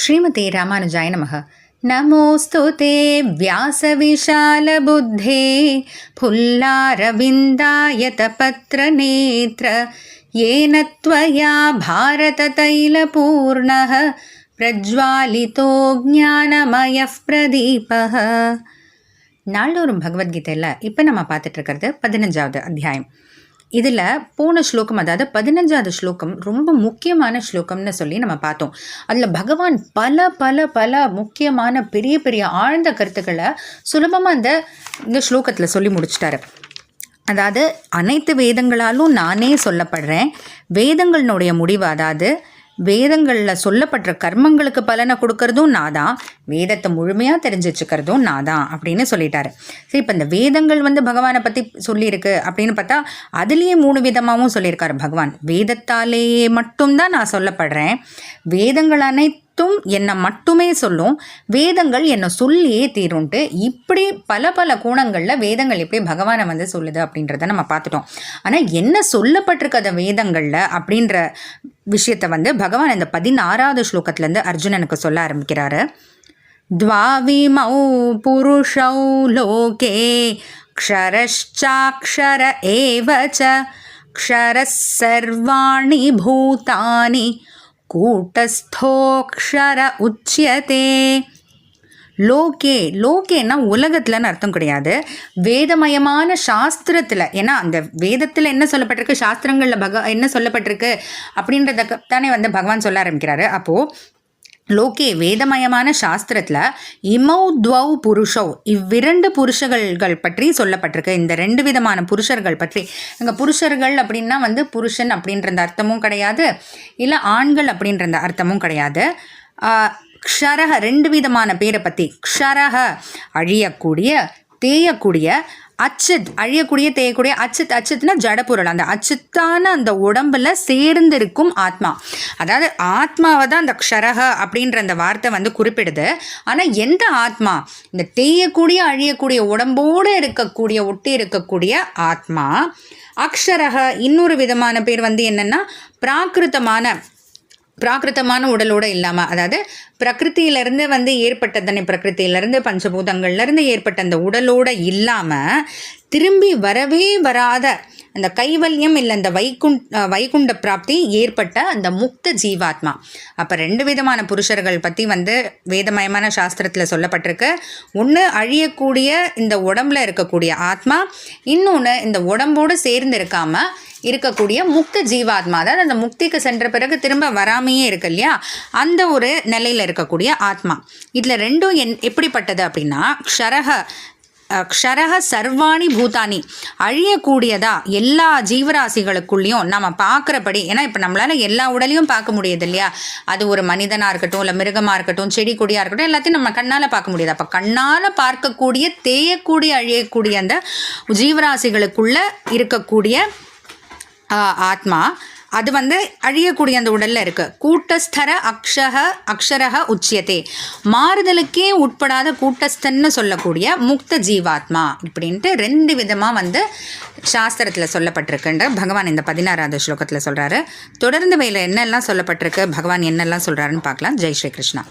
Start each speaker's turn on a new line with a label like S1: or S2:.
S1: ஸ்ரீமதே ராமானுஜாய நமः. நமோஸ்து தே வியாசவிசாலபுத்தே புல்லாரவிந்தாயதபத்ரநேத்ர येन त्वया भारततैलपूर्णः प्रज्वालितो ज्ञानमयः प्रदीपः. நாள்தோறும் பகவத்கீதையில் இப்போ நம்ம பார்த்துட்டு இருக்கிறது 15வது அத்தியாயம். இதில் போன ஸ்லோகம், அதாவது 15வது ஸ்லோகம் ரொம்ப முக்கியமான ஸ்லோகம்னு சொல்லி நம்ம பார்த்தோம். அதில் பகவான் பல பல பல முக்கியமான பெரிய பெரிய ஆழ்ந்த கருத்துக்களை சுலபமாக இந்த ஸ்லோகத்தில் சொல்லி முடிச்சிட்டாரு. அதாவது அனைத்து வேதங்களாலும் நானே சொல்லப்படுறேன், வேதங்களினுடைய முடிவு, அதாவது வேதங்களில் சொல்லப்படுற கர்மங்களுக்கு பலனை கொடுக்கறதும் நான் தான், வேதத்தை முழுமையாக தெரிஞ்சு வச்சுக்கிறதும் நான் தான் அப்படின்னு சொல்லிட்டாரு. சரி, இப்போ இந்த வேதங்கள் பகவானை பற்றி சொல்லியிருக்கு அப்படின்னு பார்த்தா அதுலேயே 3 விதமாகவும் சொல்லியிருக்காரு பகவான். வேதத்தாலேயே மட்டும்தான் நான் சொல்லப்படுறேன், வேதங்கள் அனைத்தும் என்னை மட்டுமே சொல்லும், வேதங்கள் என்னை சொல்லியே தீரும்ட்டு, இப்படி பல பல கோணங்களில் வேதங்கள் எப்படி பகவானை சொல்லுது அப்படின்றத நம்ம பார்த்துட்டோம். ஆனால் என்ன சொல்லப்பட்டிருக்கு அந்த வேதங்களில் அப்படின்ற விஷயத்தை பகவான் இந்த 16வது ஸ்லோகத்துலேருந்து அர்ஜுனனுக்கு சொல்ல ஆரம்பிக்கிறாரு. த்வாவிமௌ புருஷௌ லோகே க்ஷரஷ்சாக்ஷர ஏவச க்ஷரஸ் சர்வாணி பூதானி கூட்டஸ்தோக்ஷர உச்யதே. லோகே, லோகேன்னா உலகத்துலன்னு அர்த்தம் கிடையாது, வேதமயமான சாஸ்திரத்தில். ஏன்னா அந்த வேதத்தில் என்ன சொல்லப்பட்டிருக்கு, சாஸ்திரங்களில் என்ன சொல்லப்பட்டிருக்கு அப்படின்றத தானே பகவான் சொல்ல ஆரம்பிக்கிறாரு. அப்போது லோகே வேதமயமான சாஸ்திரத்தில் இமௌ துவௌ புருஷௌ, இவ்விரண்டு புருஷர்கள் பற்றி சொல்லப்பட்டிருக்கு. இந்த 2 விதமான புருஷர்கள் பற்றி. இங்கே புருஷர்கள் அப்படின்னா புருஷன் அப்படின்ற அந்த அர்த்தமும் கிடையாது, இல்லை ஆண்கள் அப்படின்ற அந்த அர்த்தமும் கிடையாது. க்ஷரக 2 விதமான பேரை பற்றி. க்ஷரக அழியக்கூடிய தேயக்கூடிய, அச்சித் அழியக்கூடிய தேயக்கூடிய, அச்சித் அச்சித்னா ஜடப்பொருள், அந்த அச்சித்தான அந்த உடம்புல சேர்ந்திருக்கும் ஆத்மா. அதாவது ஆத்மாவை தான் அந்த க்ஷரக அப்படின்ற அந்த வார்த்தை குறிப்பிடுது. ஆனால் எந்த ஆத்மா? இந்த தேயக்கூடிய அழியக்கூடிய உடம்போடு இருக்கக்கூடிய, ஒட்டி இருக்கக்கூடிய ஆத்மா. அக்ஷரக இன்னொரு விதமான பேர் என்னென்னா பிராகிருத்தமான உடலோடு இல்லாமல், அதாவது பிரகிருத்தியிலேருந்து ஏற்பட்டதனை, பிரகிருத்தியிலேருந்து பஞ்சபூதங்கள்லேருந்து ஏற்பட்ட அந்த உடலோடு இல்லாமல் திரும்பி வரவே வராத அந்த கைவல்யம் இல்லை அந்த வைகுண்ட பிராப்தி ஏற்பட்ட அந்த முக்த ஜீவாத்மா. அப்போ 2 விதமான புருஷர்கள் பற்றி வேதமயமான சாஸ்திரத்தில் சொல்லப்பட்டிருக்கு. ஒன்று அழியக்கூடிய இந்த உடம்புல இருக்கக்கூடிய ஆத்மா, இன்னொன்று இந்த உடம்போடு சேர்ந்து இருக்காமல் இருக்கக்கூடிய முக்த ஜீவாத்மா, அதாவது அந்த முக்திக்கு சென்ற பிறகு திரும்ப வராமையே இருக்கு இல்லையா, அந்த ஒரு நிலையில் இருக்கக்கூடிய ஆத்மா. இதில் 2ம் எப்படிப்பட்டது அப்படின்னா, க்ஷரக சர்வாணி பூதானி, அழியக்கூடியதா எல்லா ஜீவராசிகளுக்குள்ளேயும் நம்ம பார்க்குறபடி. ஏன்னா இப்போ நம்மளால் எல்லா உடலையும் பார்க்க முடியுது இல்லையா, அது ஒரு மனிதனாக இருக்கட்டும், இல்லை மிருகமாக இருக்கட்டும், செடி கொடியாக இருக்கட்டும், எல்லாத்தையும் நம்ம கண்ணால் பார்க்க முடியாது. அப்போ கண்ணால் பார்க்கக்கூடிய தேயக்கூடிய அழியக்கூடிய அந்த ஜீவராசிகளுக்குள்ளே இருக்கக்கூடிய ஆத்மா, அது அழியக்கூடிய அந்த உடலில் இருக்குது. கூட்டஸ்தர அக்ஷரக உச்சியத்தே, மாறுதலுக்கே உட்படாத கூட்டஸ்தன்னு சொல்லக்கூடிய முக்த ஜீவாத்மா இப்படின்ட்டு 2 விதமாக சாஸ்திரத்தில் சொல்லப்பட்டிருக்குன்ற பகவான் இந்த 16வது ஸ்லோகத்தில் சொல்கிறாரு. தொடர்ந்து வேலை என்னெல்லாம் சொல்லப்பட்டிருக்கு, பகவான் என்னெல்லாம் சொல்கிறாருன்னு பார்க்கலாம். ஜெய் ஸ்ரீ கிருஷ்ணா.